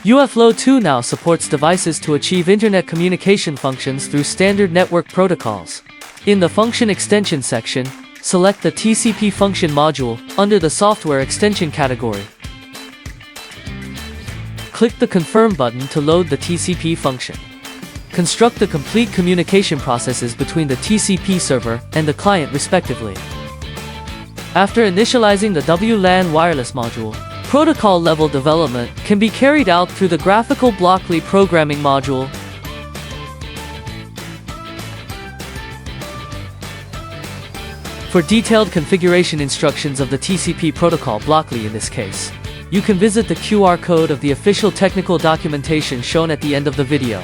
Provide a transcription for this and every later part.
UiFlow2 now supports devices to achieve internet communication functions through standard network protocols. In the Function Extension section, select the TCP function module under the Software Extension category. Click the Confirm button to load the TCP function. Construct the complete communication processes between the TCP server and the client respectively. After initializing the WLAN wireless module, protocol-level development can be carried out through the graphical Blockly programming module. For detailed configuration instructions of the TCP protocol Blockly in this case, you can visit the QR code of the official technical documentation shown at the end of the video.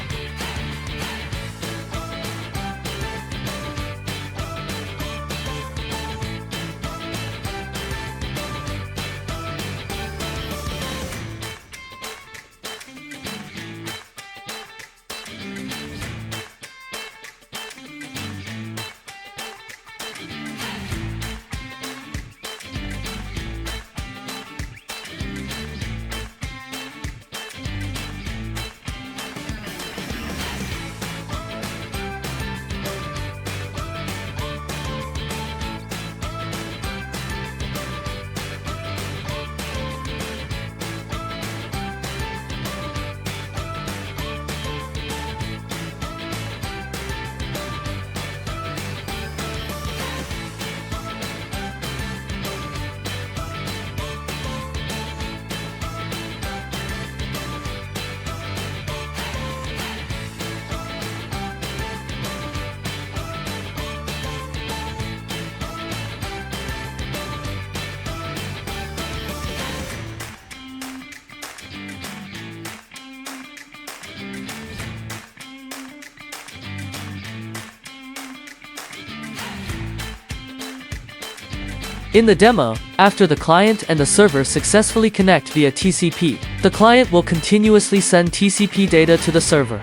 In the demo, after the client and the server successfully connect via TCP, the client will continuously send TCP data to the server.